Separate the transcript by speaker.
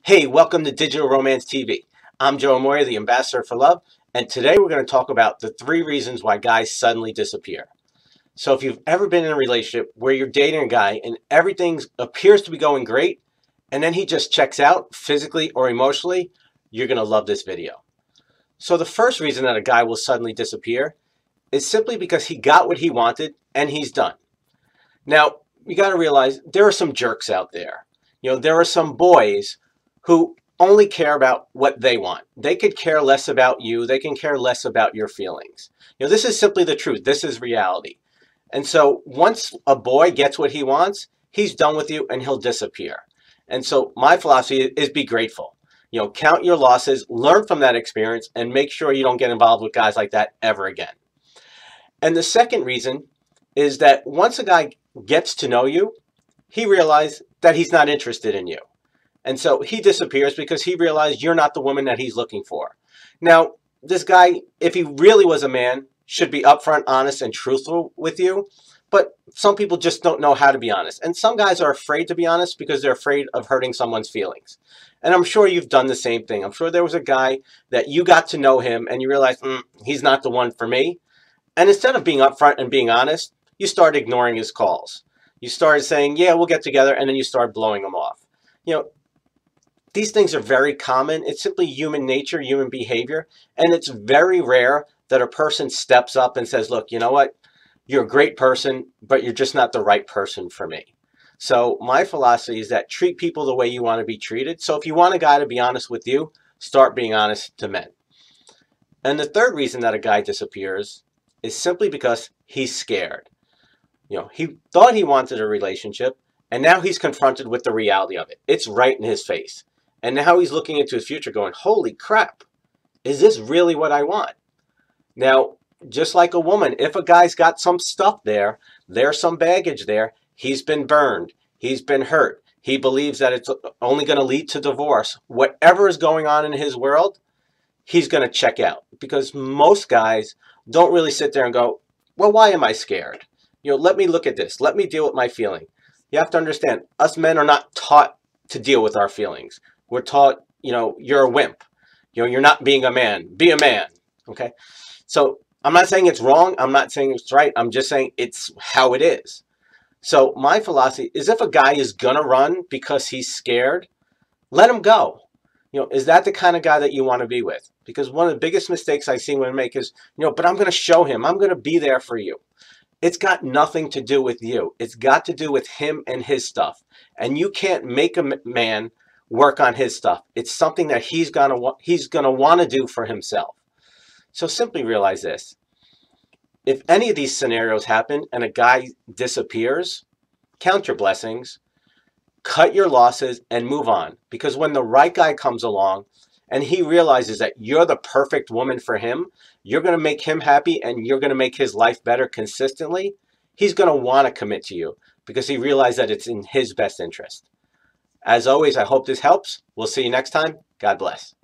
Speaker 1: Hey, welcome to Digital Romance TV. I'm Joe Amoia, the ambassador for love, and today we're going to talk about the 3 reasons why guys suddenly disappear. So if you've ever been in a relationship where you're dating a guy and everything appears to be going great, and then he just checks out physically or emotionally, you're going to love this video. So the first reason that a guy will suddenly disappear is simply because he got what he wanted and he's done. Now, you got to realize there are some jerks out there. There are some boys who only care about what they want. They could care less about you. They can care less about your feelings. This is simply the truth. This is reality. And so once a boy gets what he wants, he's done with you and he'll disappear. And so my philosophy is be grateful. Count your losses, learn from that experience, and make sure you don't get involved with guys like that ever again. And the second reason is that once a guy gets to know you, he realizes that he's not interested in you. And so he disappears because he realized you're not the woman that he's looking for. Now, this guy, if he really was a man, should be upfront, honest, and truthful with you. But some people just don't know how to be honest. And some guys are afraid to be honest because they're afraid of hurting someone's feelings. And I'm sure you've done the same thing. I'm sure there was a guy that you got to know him and you realized, he's not the one for me. And instead of being upfront and being honest, you started ignoring his calls. You started saying, yeah, we'll get together, and then you start blowing him off. These things are very common. It's simply human nature, human behavior, and it's very rare that a person steps up and says, look, you know what? You're a great person, but you're just not the right person for me. So my philosophy is that treat people the way you want to be treated. So if you want a guy to be honest with you, start being honest to men. And the third reason that a guy disappears is simply because he's scared. He thought he wanted a relationship, and now he's confronted with the reality of it. It's right in his face. And now he's looking into his future going, holy crap, is this really what I want? Now, just like a woman, if a guy's got some stuff there, there's some baggage there, he's been burned, he's been hurt, he believes that it's only going to lead to divorce. Whatever is going on in his world, he's going to check out. Because most guys don't really sit there and go, well, why am I scared? Let me look at this. Let me deal with my feeling. You have to understand, us men are not taught to deal with our feelings. We're taught, you're a wimp. You're not being a man. Be a man. Okay? So I'm not saying it's wrong. I'm not saying it's right. I'm just saying it's how it is. So my philosophy is if a guy is going to run because he's scared, let him go. Is that the kind of guy that you want to be with? Because one of the biggest mistakes I see women make is, but I'm going to show him. I'm going to be there for you. It's got nothing to do with you. It's got to do with him and his stuff. And you can't make a man work on his stuff. It's something that he's gonna want to do for himself. So simply realize this. If any of these scenarios happen and a guy disappears, count your blessings, cut your losses, and move on. Because when the right guy comes along and he realizes that you're the perfect woman for him, you're going to make him happy and you're going to make his life better consistently, he's going to want to commit to you because he realized that it's in his best interest. As always, I hope this helps. We'll see you next time. God bless.